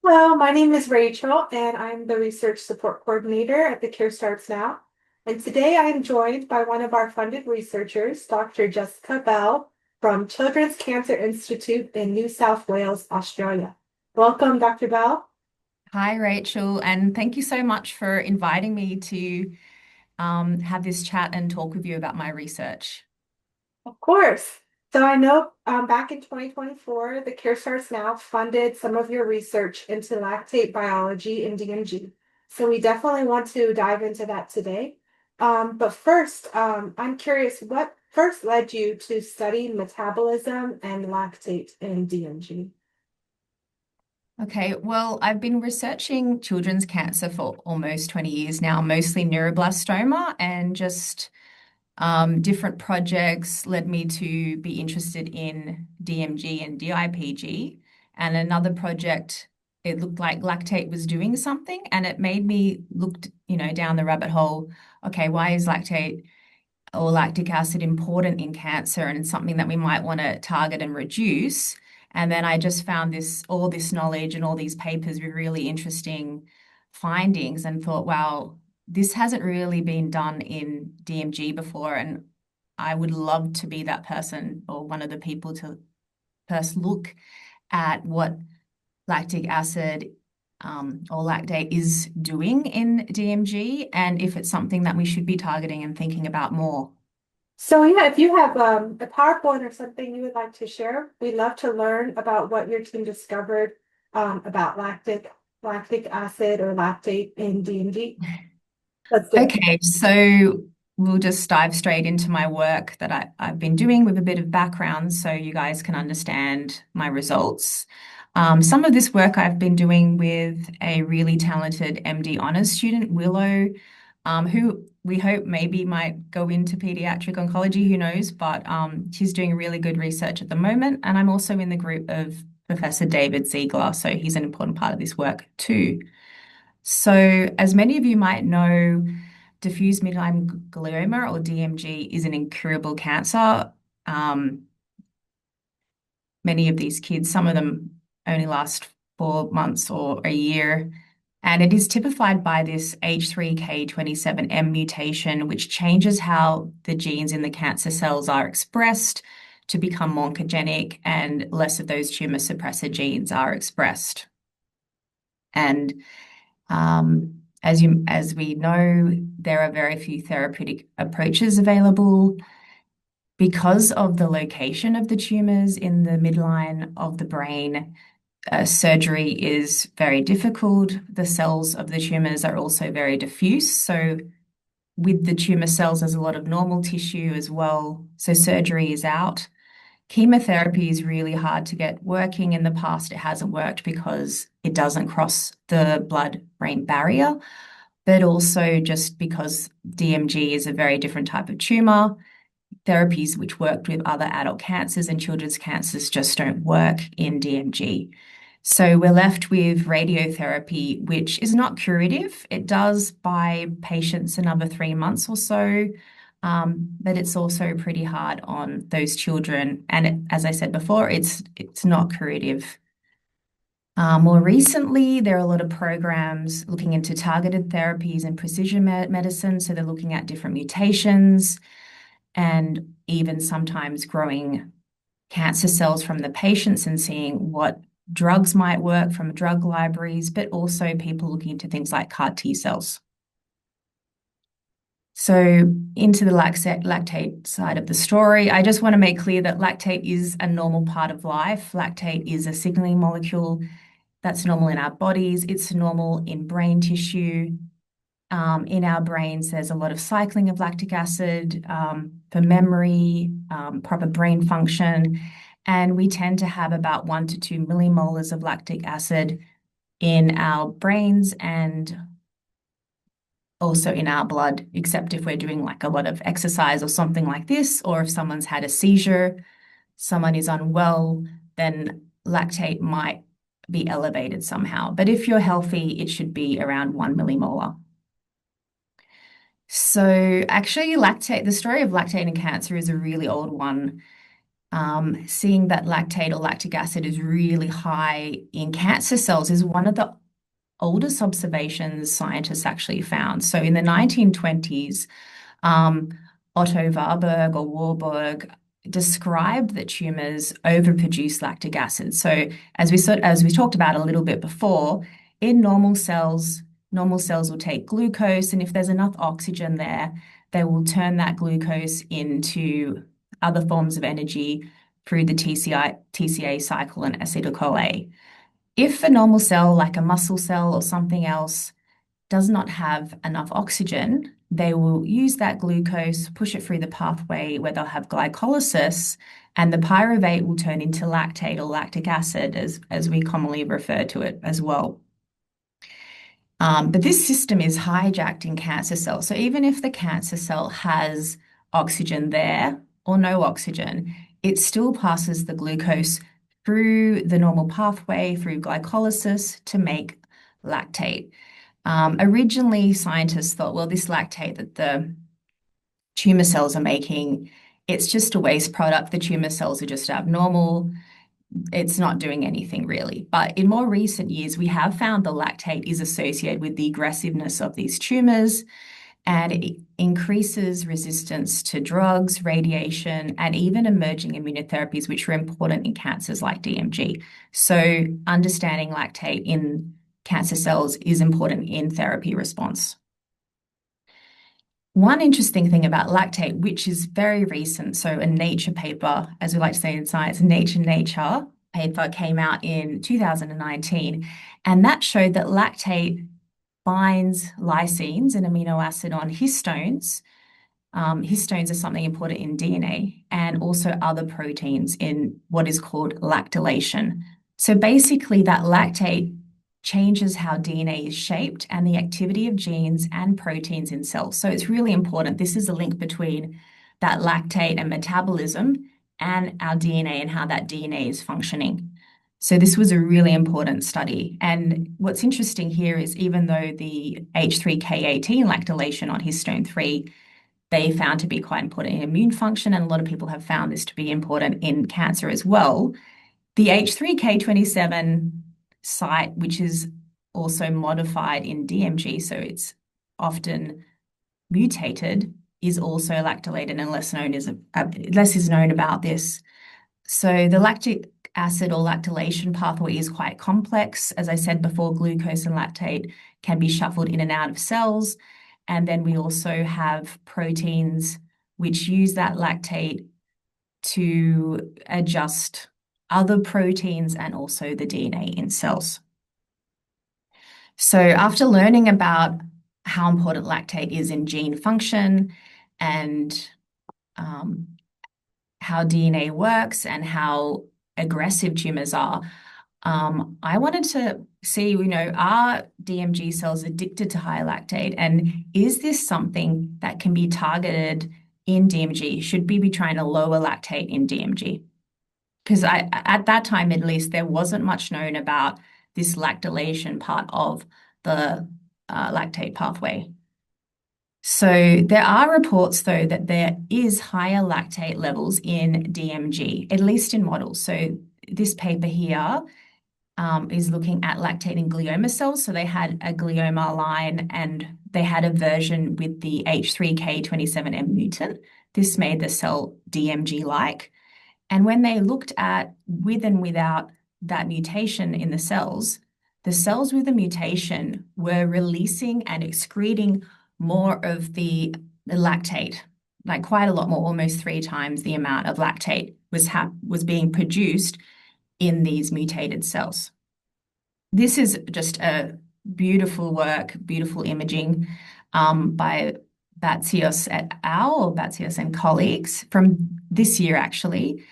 Hello, my name is Rachel, and I'm the Research Support Coordinator at the Care Starts Now. And today I am joined by one of our funded researchers, Dr. Jessica Bell from Children's Cancer Institute in New South Wales, Australia. Welcome, Dr. Bell. Hi, Rachel, and thank you so much for inviting me to have this chat and talk with you about my research. Of course. So I know back in 2024, the Care Starts Now funded some of your research into lactate biology in DMG. So we definitely want to dive into that today. But first, I'm curious, what first led you to study metabolism and lactate in DMG? Okay, well, I've been researching children's cancer for almost 20 years now, mostly neuroblastoma, and just different projects led me to be interested in DMG and DIPG. And another project, it looked like lactate was doing something, and it made me look, down the rabbit hole. Okay, why is lactate or lactic acid important in cancer and something that we might want to target and reduce? And then I just found all this knowledge and all these papers with really interesting findings and thought, wow, this hasn't really been done in DMG before. And I would love to be that person or one of the people to first look at what lactic acid or lactate is doing in DMG and if it's something that we should be targeting and thinking about more. So yeah, if you have a PowerPoint or something you would like to share, we'd love to learn about what your team discovered about lactic acid or lactate in DMD. Let's do it. Okay, so we'll just dive straight into my work that I've been doing with a bit of background so you guys can understand my results. Some of this work I've been doing with a really talented MD honors student, Willow, who we hope maybe might go into pediatric oncology, who knows, but she's doing really good research at the moment. And I'm also in the group of Professor David Ziegler, so he's an important part of this work too. So, as many of you might know, diffuse midline glioma or DMG is an incurable cancer. Um, Many of these kids, some of them only last 4 months or a year. And it is typified by this H3K27M mutation, which changes how the genes in the cancer cells are expressed to become oncogenic and less of those tumor suppressor genes are expressed. And as we know, there are very few therapeutic approaches available because of the location of the tumors in the midline of the brain. Surgery is very difficult. The cells of the tumors are also very diffuse. So, with the tumor cells, there's a lot of normal tissue as well. So, surgery is out. Chemotherapy is really hard to get working. In the past, it hasn't worked because it doesn't cross the blood-brain barrier, but also just because DMG is a very different type of tumor. Therapies which worked with other adult cancers and children's cancers just don't work in DMG. So we're left with radiotherapy, which is not curative. It does buy patients another 3 months or so, but it's also pretty hard on those children. And as I said before, it's not curative. More recently, there are a lot of programs looking into targeted therapies and precision medicine. So they're looking at different mutations and even sometimes growing cancer cells from the patients and seeing what drugs might work from drug libraries, but also people looking into things like CAR T cells. So, into the lactate side of the story, I just want to make clear that lactate is a normal part of life. Lactate is a signaling molecule that's normal in our bodies, it's normal in brain tissue. In our brains, there's a lot of cycling of lactic acid for memory, proper brain function, and we tend to have about 1 to 2 millimolars of lactic acid in our brains and also in our blood, except if we're doing like a lot of exercise or something like this, or if someone's had a seizure, someone is unwell, then lactate might be elevated somehow. But if you're healthy, it should be around 1 millimolar. So actually, the story of lactate and cancer is a really old one. Seeing that lactate or lactic acid is really high in cancer cells is one of the oldest observations scientists actually found. So in the 1920s, um, Otto Warburg or Warburg described that tumors overproduce lactic acid. So as we talked about a little bit before, in normal cells will take glucose, and if there's enough oxygen there, they will turn that glucose into other forms of energy through the TCA cycle and acetyl-CoA. If a normal cell, like a muscle cell or something else, does not have enough oxygen, they will use that glucose, push it through the pathway where they'll have glycolysis, and the pyruvate will turn into lactate or lactic acid, as we commonly refer to it as well. But this system is hijacked in cancer cells. So even if the cancer cell has oxygen there or no oxygen, it still passes the glucose through the normal pathway, through glycolysis to make lactate. Originally, scientists thought, well, this lactate that the tumor cells are making, it's just a waste product. The tumor cells are just abnormal. It's not doing anything really. But in more recent years, we have found the lactate is associated with the aggressiveness of these tumors, and it increases resistance to drugs, radiation, and even emerging immunotherapies, which are important in cancers like DMG. So understanding lactate in cancer cells is important in therapy response. One interesting thing about lactate, which is very recent, so a Nature paper, as we like to say in science, Nature paper came out in 2019, and that showed that lactate binds lysines, an amino acid, on histones. Histones are something important in DNA and also other proteins in what is called lactylation. So basically, that lactate changes how DNA is shaped and the activity of genes and proteins in cells. So it's really important. This is a link between that lactate and metabolism and our DNA and how that DNA is functioning. So this was a really important study. And what's interesting here is even though the H3K18 lactylation on histone 3, they found to be quite important in immune function, and a lot of people have found this to be important in cancer as well. The H3K27 site, which is also modified in DMG, so it's often mutated, is also lactylated, and less is known about this. So the lactic acid or lactylation pathway is quite complex. As I said before, glucose and lactate can be shuffled in and out of cells. And then we also have proteins which use that lactate to adjust other proteins and also the DNA in cells. So after learning about how important lactate is in gene function and how DNA works and how aggressive tumors are, I wanted to see, are DMG cells addicted to high lactate? And is this something that can be targeted in DMG? Should we be trying to lower lactate in DMG? Because at that time, at least, there wasn't much known about this lactylation part of the lactate pathway. So there are reports, though, that there is higher lactate levels in DMG, at least in models. So this paper here is looking at lactate in glioma cells. So they had a glioma line and they had a version with the H3K27M mutant. This made the cell DMG-like. And when they looked at with and without that mutation in the cells with the mutation were releasing and excreting more of the lactate, like quite a lot more, almost 3 times the amount of lactate was being produced in these mutated cells. This is just a beautiful work, beautiful imaging by Batsios et al. Or Batsios and colleagues from this year, actually.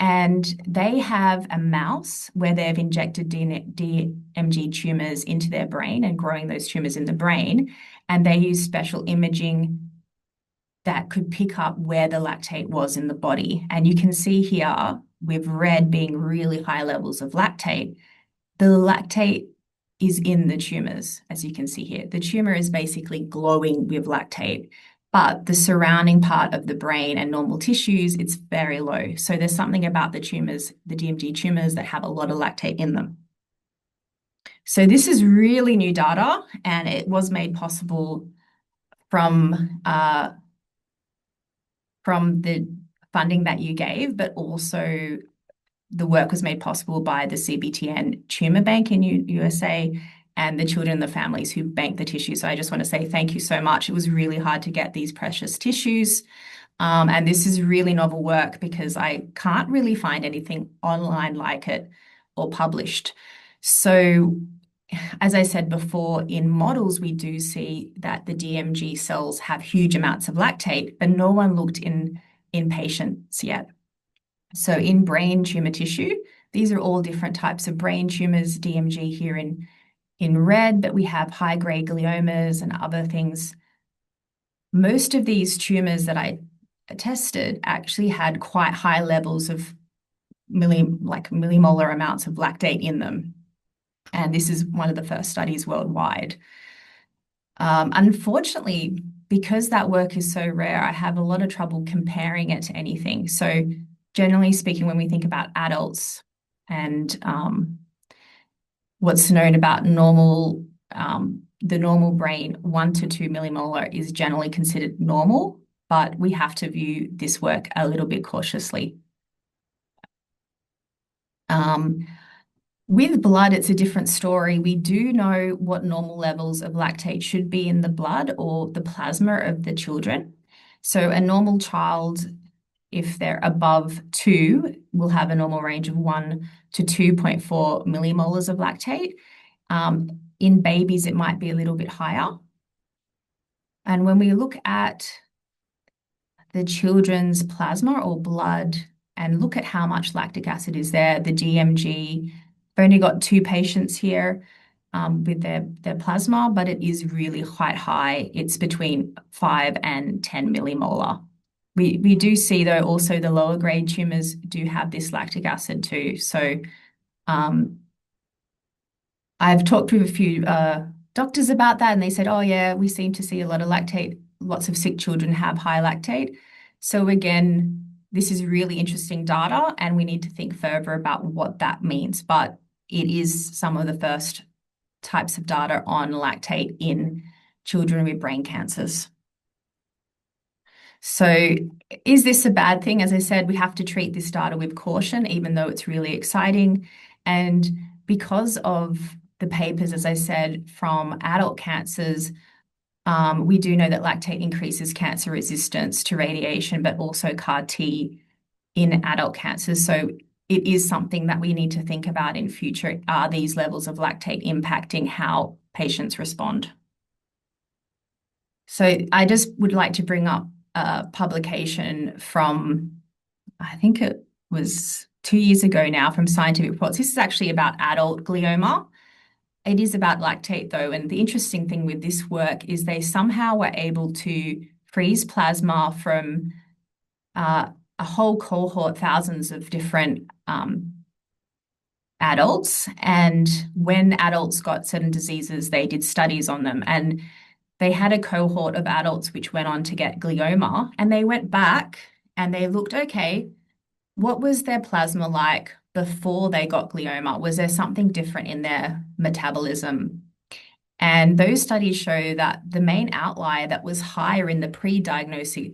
And they have a mouse where they've injected DMG tumors into their brain and growing those tumors in the brain. And they use special imaging that could pick up where the lactate was in the body. And you can see here with red being really high levels of lactate. The lactate is in the tumors, as you can see here. The tumor is basically glowing with lactate. but the surrounding part of the brain and normal tissues, it's very low. So there's something about the tumors, the DMG tumors, that have a lot of lactate in them. So this is really new data, and it was made possible from the funding that you gave, but also the work was made possible by the CBTN Tumor Bank in USA and the children and the families who bank the tissue. So I just want to say thank you so much. It was really hard to get these precious tissues. And this is really novel work because I can't really find anything online like it or published. So, as I said before, in models, we do see that the DMG cells have huge amounts of lactate, but no one looked in patients yet. So in brain tumor tissue, these are all different types of brain tumors, DMG here in red, but we have high-grade gliomas and other things. Most of these tumors that I tested actually had quite high levels of millimolar amounts of lactate in them. And this is one of the first studies worldwide. Unfortunately, because that work is so rare, I have a lot of trouble comparing it to anything. So generally speaking, when we think about adults and what's known about the normal brain, 1 to 2 millimolar is generally considered normal, but we have to view this work a little bit cautiously. With blood, it's a different story. We do know what normal levels of lactate should be in the blood or the plasma of the children. So a normal child, if they're above 2, will have a normal range of 1 to 2.4 millimolars of lactate. In babies, it might be a little bit higher. And when we look at the children's plasma or blood and look at how much lactic acid is there, the DMG, I've only got 2 patients here with their plasma, but it is really quite high. It's between 5 and 10 millimolar. We do see, though, also the lower grade tumors do have this lactic acid too. So I've talked with a few doctors about that, and they said, oh, yeah, we seem to see a lot of lactate. Lots of sick children have high lactate. So again, this is really interesting data, and we need to think further about what that means. But it is some of the first types of data on lactate in children with brain cancers. So is this a bad thing? As I said, we have to treat this data with caution, even though it's really exciting. And because of the papers, as I said, from adult cancers, we do know that lactate increases cancer resistance to radiation, but also CAR T in adult cancers. So it is something that we need to think about in future. Are these levels of lactate impacting how patients respond? So I just would like to bring up a publication from, I think it was 2 years ago now, from Scientific Reports. This is actually about adult glioma. It is about lactate, though, and the interesting thing with this work is they somehow were able to freeze plasma from a whole cohort, thousands of different adults. And when adults got certain diseases, they did studies on them. And they had a cohort of adults which went on to get glioma, and they went back and they looked, okay, what was their plasma like before they got glioma? Was there something different in their metabolism? And those studies show that the main outlier that was higher in the pre-diagnosis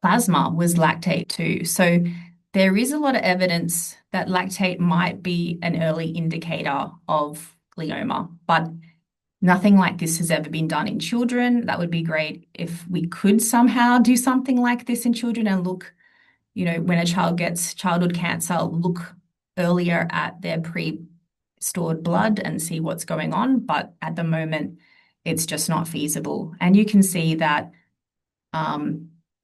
plasma was lactate too. So there is a lot of evidence that lactate might be an early indicator of glioma, but nothing like this has ever been done in children. That would be great if we could somehow do something like this in children and look, when a child gets childhood cancer, look earlier at their pre-stored blood and see what's going on. But at the moment, it's just not feasible. And you can see that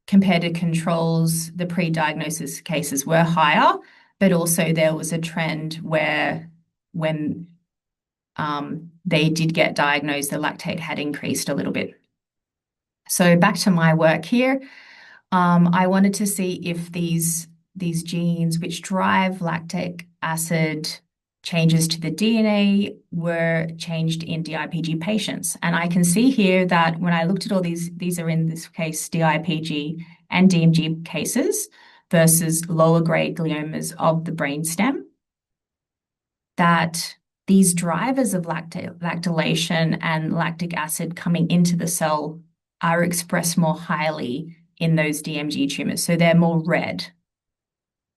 compared to controls, the pre-diagnosis cases were higher, but also there was a trend where when they did get diagnosed, the lactate had increased a little bit. So back to my work here, I wanted to see if these genes which drive lactic acid Changes to the DNA were changed in DIPG patients. And I can see here that when I looked at all these are in this case DIPG and DMG cases versus lower grade gliomas of the brainstem, that these drivers of lactylation and lactic acid coming into the cell are expressed more highly in those DMG tumors. So they're more red.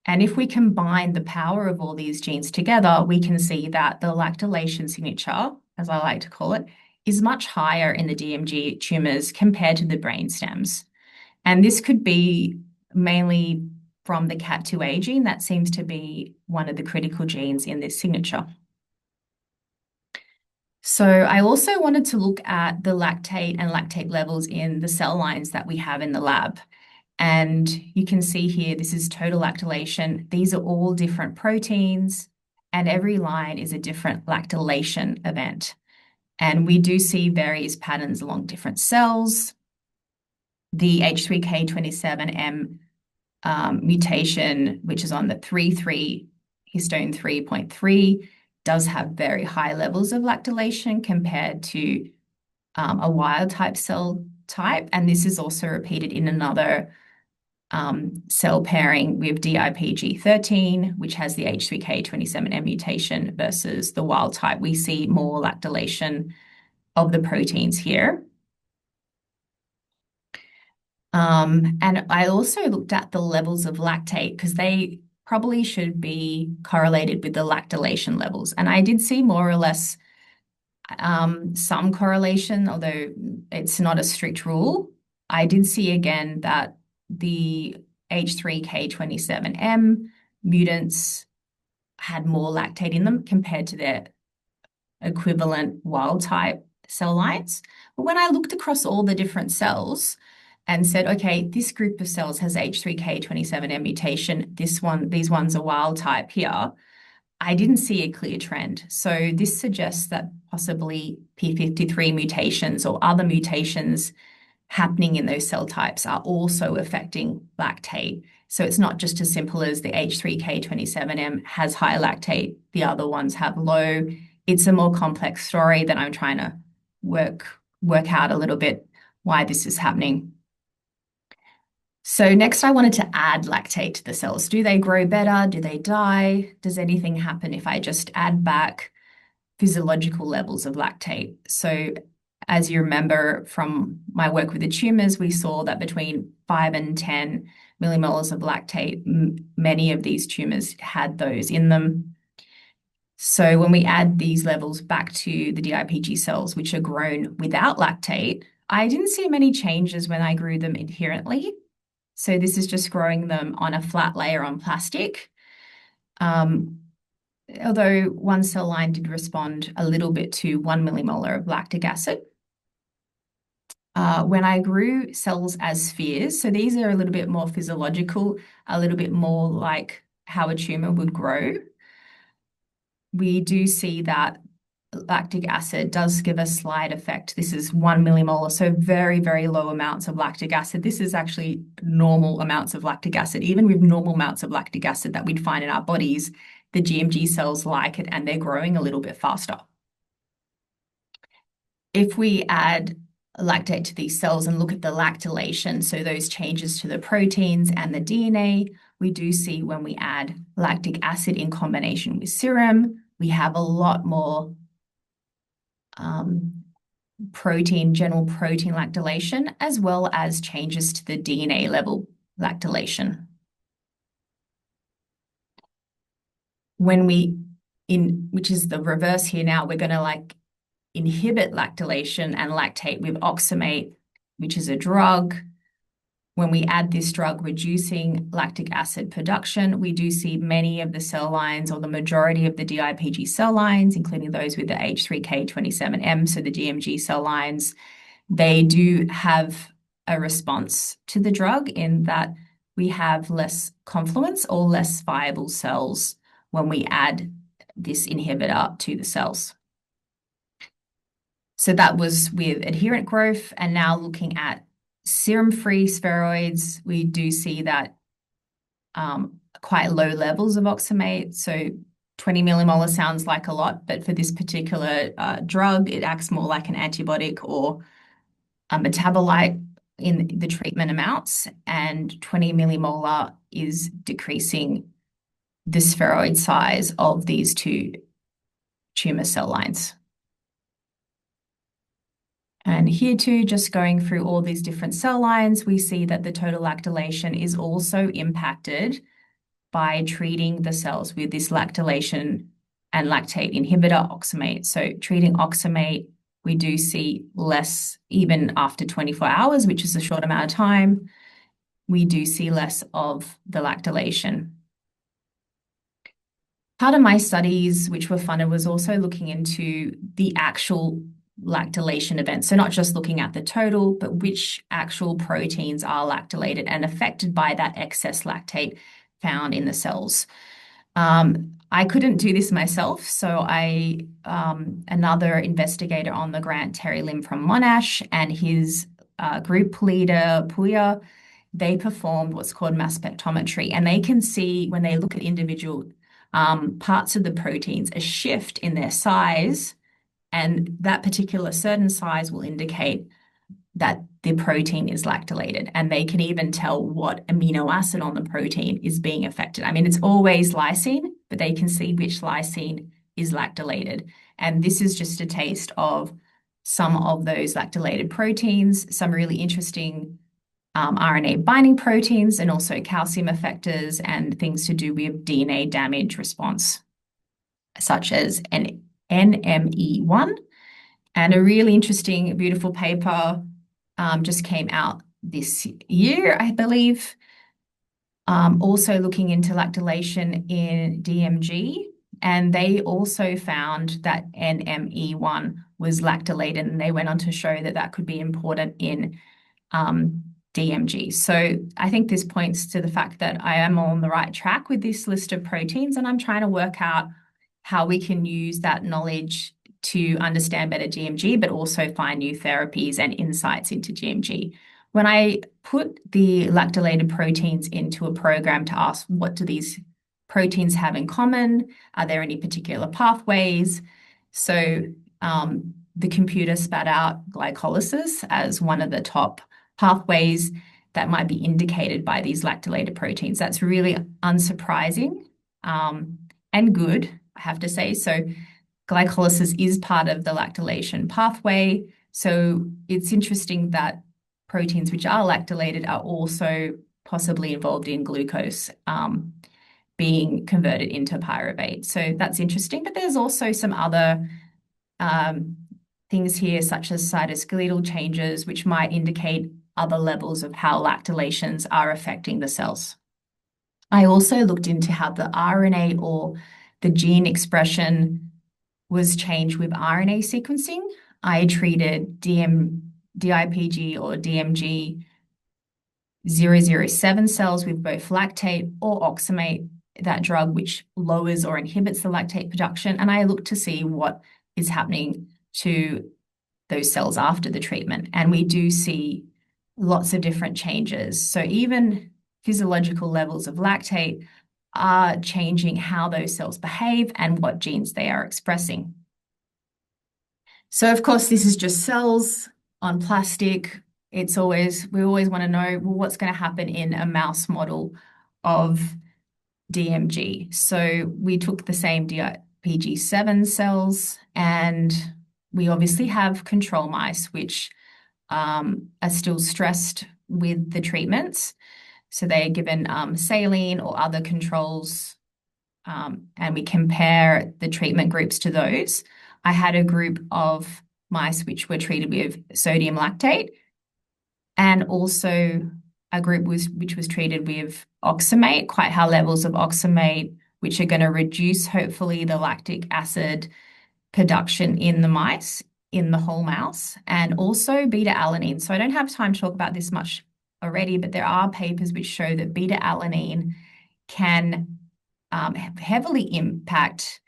And if we combine the power of all these genes together, we can see that the lactylation signature, as I like to call it, is much higher in the DMG tumors compared to the brain stems. And this could be mainly from the CAT2A gene. That seems to be one of the critical genes in this signature. So I also wanted to look at the lactate and lactate levels in the cell lines that we have in the lab. And you can see here, this is total lactylation. These are all different proteins, and every line is a different lactylation event. And we do see various patterns along different cells. The H3K27M mutation, which is on the 3,3 histone 3.3, does have very high levels of lactylation compared to a wild type cell type. And this is also repeated in another cell pairing with DIPG13, which has the H3K27M mutation versus the wild type. We see more lactylation of the proteins here. And I also looked at the levels of lactate because they probably should be correlated with the lactylation levels. And I did see more or less some correlation, although it's not a strict rule. I did see again that the H3K27M mutants had more lactate in them compared to their equivalent wild type cell lines. But when I looked across all the different cells and said, okay, this group of cells has H3K27M mutation, these ones are wild type here, I didn't see a clear trend. So this suggests that possibly P53 mutations or other mutations happening in those cell types are also affecting lactate. So it's not just as simple as the H3K27M has high lactate, the other ones have low. It's a more complex story that I'm trying to work out a little bit why this is happening. So next I wanted to add lactate to the cells. Do they grow better? Do they die? Does anything happen if I just add back physiological levels of lactate? So as you remember from my work with the tumors, we saw that between 5 and 10 millimolars of lactate, many of these tumors had those in them. So when we add these levels back to the DIPG cells, which are grown without lactate, I didn't see many changes when I grew them adherently. So this is just growing them on a flat layer on plastic. Although one cell line did respond a little bit to 1 millimolar of lactic acid. When I grew cells as spheres, so these are a little bit more physiological, a little bit more like how a tumor would grow. We do see that lactic acid does give a slight effect. This is 1 millimolar, so very, very low amounts of lactic acid. This is actually normal amounts of lactic acid. Even with normal amounts of lactic acid that we'd find in our bodies, the DMG cells like it and they're growing a little bit faster. If we add lactate to these cells and look at the lactylation, so those changes to the proteins and the DNA, we do see when we add lactic acid in combination with serum, we have a lot more general protein lactylation, as well as changes to the DNA level lactylation. Which is the reverse here now, we're going to inhibit lactylation and lactate with oxamate, which is a drug. When we add this drug reducing lactic acid production, we do see many of the cell lines or the majority of the DIPG cell lines, including those with the H3K27M, so the DMG cell lines, they do have a response to the drug in that we have less confluence or less viable cells when we add this inhibitor to the cells. So that was with adherent growth, and now looking at serum-free spheroids, we do see that quite low levels of oxamate. So 20 millimolar sounds like a lot, but for this particular drug, it acts more like an antibiotic or a metabolite in the treatment amounts, and 20 millimolar is decreasing the spheroid size of these two tumor cell lines. And here too, just going through all these different cell lines, we see that the total lactylation is also impacted by treating the cells with this lactylation and lactate inhibitor oxamate. So treating oxamate, we do see less even after 24 hours, which is a short amount of time. We do see less of the lactylation. Part of my studies, which were funded, was also looking into the actual lactylation events. So not just looking at the total, but which actual proteins are lactylated and affected by that excess lactate found in the cells. I couldn't do this myself, so another investigator on the grant, Terry Lim from Monash, and his group leader, Puya, they performed what's called mass spectrometry, and they can see when they look at individual parts of the proteins, a shift in their size, and that particular certain size will indicate that the protein is lactylated, and they can even tell what amino acid on the protein is being affected. I mean, it's always lysine, but they can see which lysine is lactylated. And this is just a taste of some of those lactylated proteins, some really interesting RNA binding proteins, and also calcium effectors and things to do with DNA damage response, such as an NME1. And a really interesting, beautiful paper just came out this year, I believe, also looking into lactylation in DMG. And they also found that NME1 was lactylated, and they went on to show that that could be important in DMG. So I think this points to the fact that I am on the right track with this list of proteins, and I'm trying to work out how we can use that knowledge to understand better DMG, but also find new therapies and insights into DMG. When I put the lactylated proteins into a program to ask, what do these proteins have in common? Are there any particular pathways? So the computer spat out glycolysis as one of the top pathways that might be indicated by these lactylated proteins. That's really unsurprising and good, I have to say. So glycolysis is part of the lactylation pathway. So it's interesting that proteins which are lactylated are also possibly involved in glucose being converted into pyruvate. So that's interesting. But there's also some other things here, such as cytoskeletal changes, which might indicate other levels of how lactylations are affecting the cells. I also looked into how the RNA or the gene expression was changed with RNA sequencing. I treated DIPG or DMG 007 cells with both lactate or oxamate, that drug which lowers or inhibits the lactate production, and I looked to see what is happening to those cells after the treatment. And we do see lots of different changes. So even physiological levels of lactate are changing how those cells behave and what genes they are expressing. So of course, this is just cells on plastic. We always want to know, well, what's going to happen in a mouse model of DMG. So we took the same DIPG7 cells, and we obviously have control mice, which are still stressed with the treatments. So they are given saline or other controls, and we compare the treatment groups to those. I had a group of mice which were treated with sodium lactate, and also a group which was treated with oxamate, quite high levels of oxamate, which are going to reduce, hopefully, the lactic acid production in the mice, in the whole mouse, and also beta-alanine. So I don't have time to talk about this much already, but there are papers which show that beta-alanine can heavily impact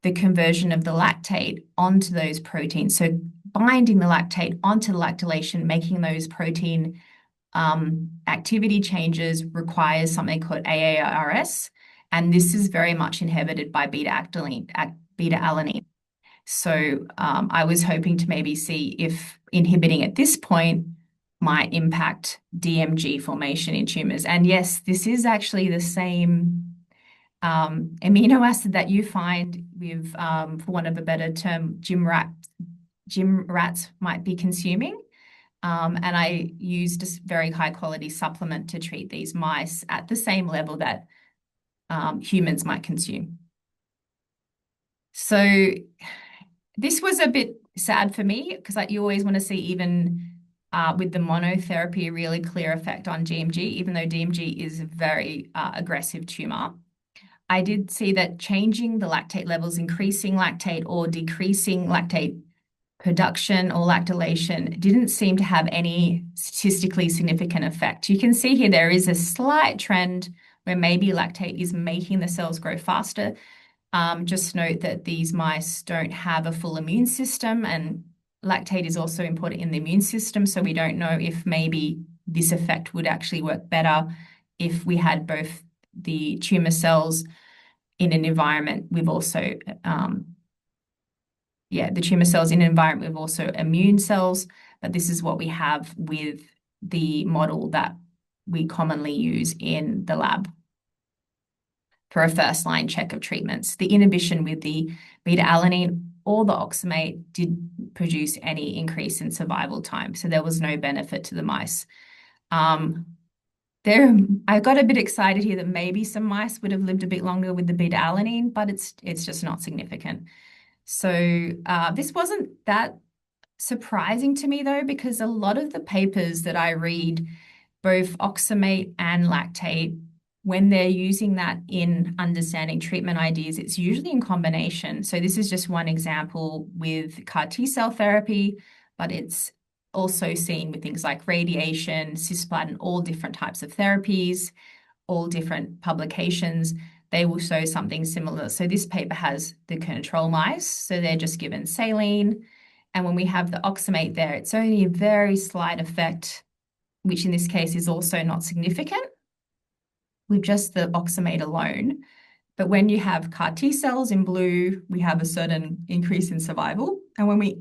the conversion of the lactate onto those proteins. So binding the lactate onto the lactylation, making those protein activity changes requires something called AARS. And this is very much inhibited by beta alanine. So I was hoping to maybe see if inhibiting at this point might impact DMG formation in tumors. And yes, this is actually the same amino acid that you find with, for want of a better term, gym rats might be consuming. And I used a very high quality supplement to treat these mice at the same level that humans might consume. So this was a bit sad for me because you always want to see even with the monotherapy a really clear effect on DMG, even though DMG is a very aggressive tumor. I did see that changing the lactate levels, increasing lactate or decreasing lactate production or lactylation didn't seem to have any statistically significant effect. You can see here there is a slight trend where maybe lactate is making the cells grow faster. Just note that these mice don't have a full immune system, and lactate is also important in the immune system. So we don't know if maybe this effect would actually work better if we had both the tumor cells in an environment with also, the tumor cells in an environment with also immune cells. But this is what we have with the model that we commonly use in the lab for a first line check of treatments. The inhibition with the beta alanine or the oxamate did produce any increase in survival time. So there was no benefit to the mice. I got a bit excited here that maybe some mice would have lived a bit longer with the beta alanine, but it's just not significant. So this wasn't that surprising to me though, because a lot of the papers that I read, both oxamate and lactate, when they're using that in understanding treatment ideas, it's usually in combination. So this is just one example with CAR T cell therapy, but it's also seen with things like radiation, cisplatin, all different types of therapies, all different publications. They will show something similar. So this paper has the control mice. So they're just given saline. And when we have the oxamate there, it's only a very slight effect, which in this case is also not significant with just the oxamate alone. But when you have CAR T cells in blue, we have a certain increase in survival. And when we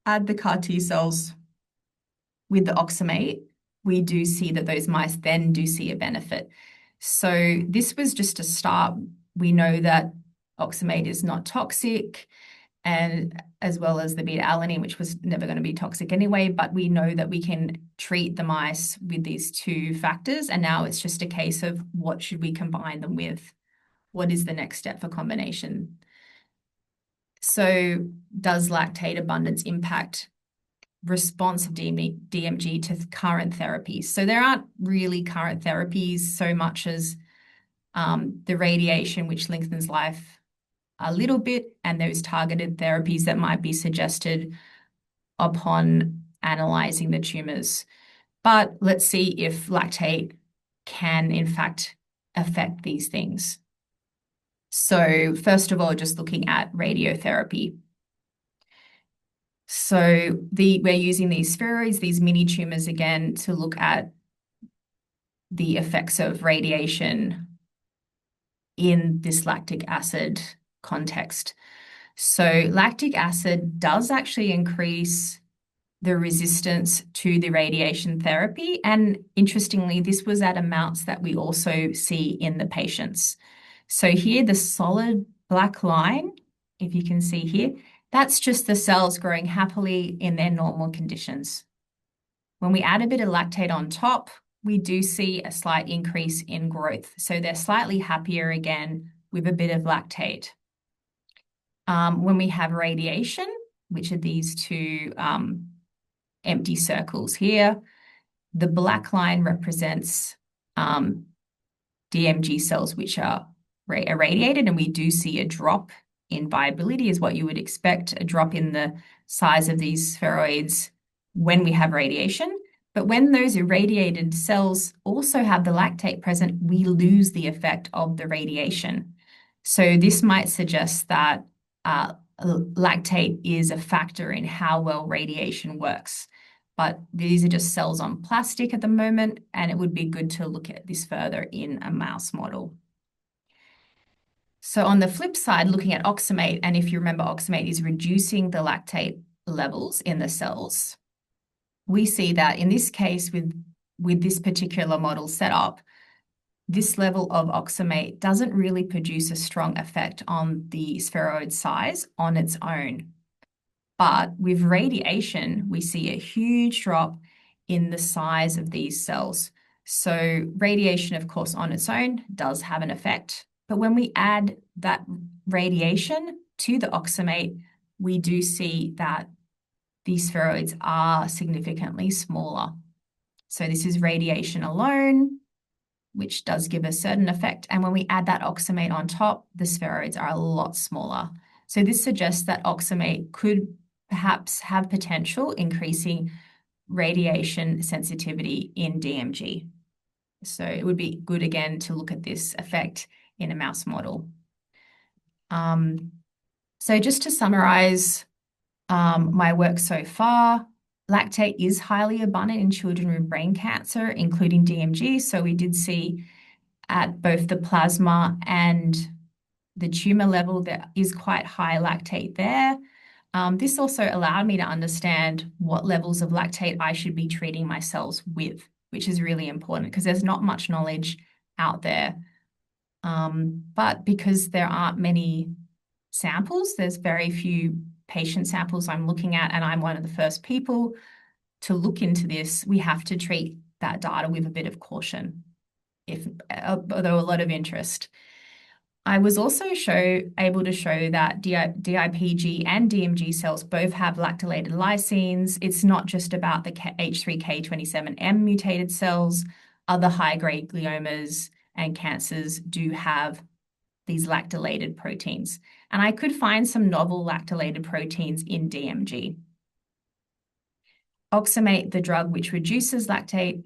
add the CAR T cells with the oxamate, we do see that those mice then do see a benefit. So this was just a start. We know that oxamate is not toxic, and as well as the beta alanine, which was never going to be toxic anyway, but we know that we can treat the mice with these two factors. And now it's just a case of what should we combine them with? What is the next step for combination? So does lactate abundance impact response of DMG to current therapies? So there aren't really current therapies so much as the radiation, which lengthens life a little bit, and those targeted therapies that might be suggested upon analyzing the tumors. But let's see if lactate can, in fact, affect these things. So first of all, just looking at radiotherapy. So we're using these spheroids, these mini tumors again, to look at the effects of radiation in this lactic acid context. So lactic acid does actually increase the resistance to the radiation therapy. And interestingly, this was at amounts that we also see in the patients. So here, the solid black line, if you can see here, that's just the cells growing happily in their normal conditions. When we add a bit of lactate on top, we do see a slight increase in growth. So they're slightly happier again with a bit of lactate. When we have radiation, which are these two empty circles here, the black line represents DMG cells, which are irradiated, and we do see a drop in viability, is what you would expect, a drop in the size of these spheroids when we have radiation. But when those irradiated cells also have the lactate present, we lose the effect of the radiation. So this might suggest that lactate is a factor in how well radiation works. But these are just cells on plastic at the moment, and it would be good to look at this further in a mouse model. So on the flip side, looking at oxamate, and if you remember, oxamate is reducing the lactate levels in the cells. We see that in this case, with this particular model setup, this level of oxamate doesn't really produce a strong effect on the spheroid size on its own. But with radiation, we see a huge drop in the size of these cells. So radiation, of course, on its own does have an effect. But when we add that radiation to the oxamate, we do see that these spheroids are significantly smaller. So this is radiation alone, which does give a certain effect. And when we add that oxamate on top, the spheroids are a lot smaller. So this suggests that oxamate could perhaps have potential increasing radiation sensitivity in DMG. So it would be good again to look at this effect in a mouse model. So just to summarize my work so far, lactate is highly abundant in children with brain cancer, including DMG. So we did see at both the plasma and the tumor level, there is quite high lactate there. This also allowed me to understand what levels of lactate I should be treating my cells with, which is really important because there's not much knowledge out there. But because there aren't many samples, there's very few patient samples I'm looking at, and I'm one of the first people to look into this, we have to treat that data with a bit of caution, although a lot of interest. I was also able to show that DIPG and DMG cells both have lactylated lysines. It's not just about the H3K27M mutated cells. Other high-grade gliomas and cancers do have these lactylated proteins. And I could find some novel lactylated proteins in DMG. Oxamate, the drug which reduces lactate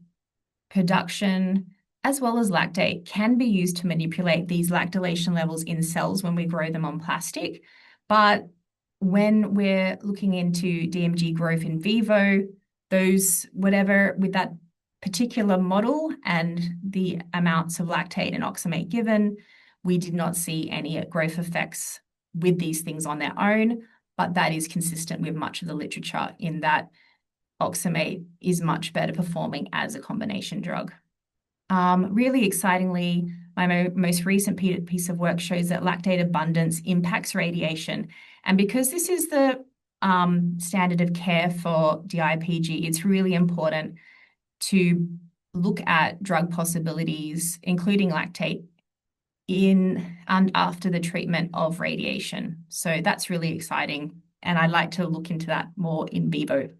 production, as well as lactate, can be used to manipulate these lactylation levels in cells when we grow them on plastic. But when we're looking into DMG growth in vivo, whatever with that particular model and the amounts of lactate and oxamate given, we did not see any growth effects with these things on their own, but that is consistent with much of the literature in that oxamate is much better performing as a combination drug. Really excitingly, my most recent piece of work shows that lactate abundance impacts radiation. And because this is the standard of care for DIPG, it's really important to look at drug possibilities, including lactate, in and after the treatment of radiation. So that's really exciting. And I'd like to look into that more in vivo.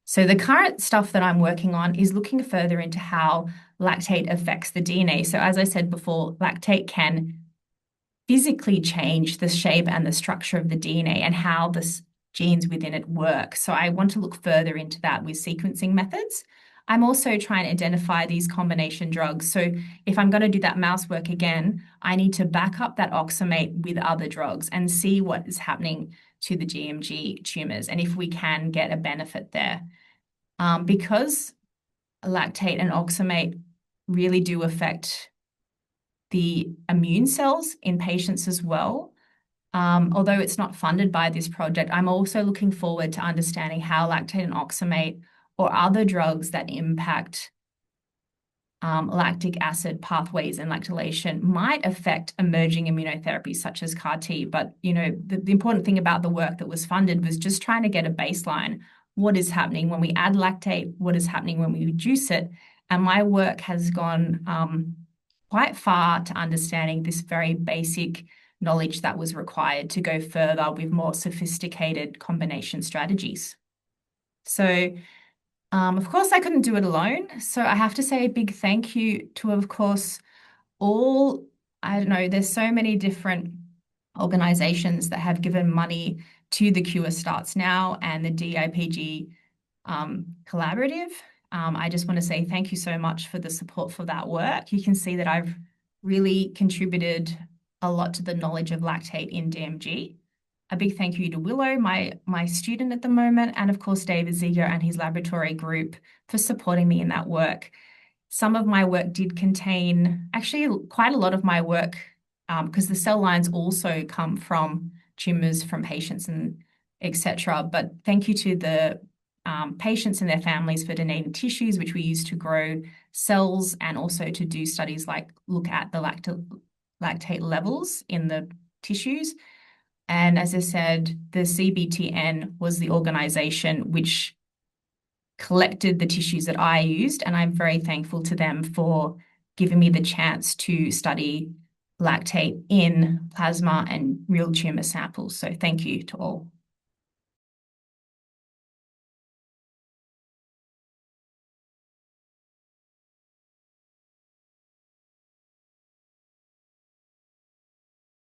So the current stuff that I'm working on is looking further into how lactate affects the DNA. So as I said before, lactate can physically change the shape and the structure of the DNA and how the genes within it work. So I want to look further into that with sequencing methods. I'm also trying to identify these combination drugs. So if I'm going to do that mouse work again, I need to back up that oxamate with other drugs and see what is happening to the DMG tumors and if we can get a benefit there. Because lactate and oxamate really do affect the immune cells in patients as well. Although it's not funded by this project, I'm also looking forward to understanding how lactate and oxamate or other drugs that impact lactic acid pathways and lactylation might affect emerging immunotherapies such as CAR T. But, the important thing about the work that was funded was just trying to get a baseline. What is happening when we add lactate? What is happening when we reduce it? And my work has gone quite far to understanding this very basic knowledge that was required to go further with more sophisticated combination strategies. So, of course, I couldn't do it alone. So I have to say a big thank you to, of course, I don't know, there's so many different organizations that have given money to the Cure Starts Now and the DIPG collaborative. I just want to say thank you so much for the support for that work. You can see that I've really contributed a lot to the knowledge of lactate in DMG. A big thank you to Willow, my student at the moment, and of course David Ziegler and his laboratory group for supporting me in that work. Some of my work did contain, actually quite a lot of my work because the cell lines also come from tumors from patients and etc. But thank you to the patients and their families for donating tissues, which we use to grow cells and also to do studies like look at the lactate levels in the tissues. And as I said, the CBTN was the organization which collected the tissues that I used, and I'm very thankful to them for giving me the chance to study lactate in plasma and real tumor samples. So thank you to all.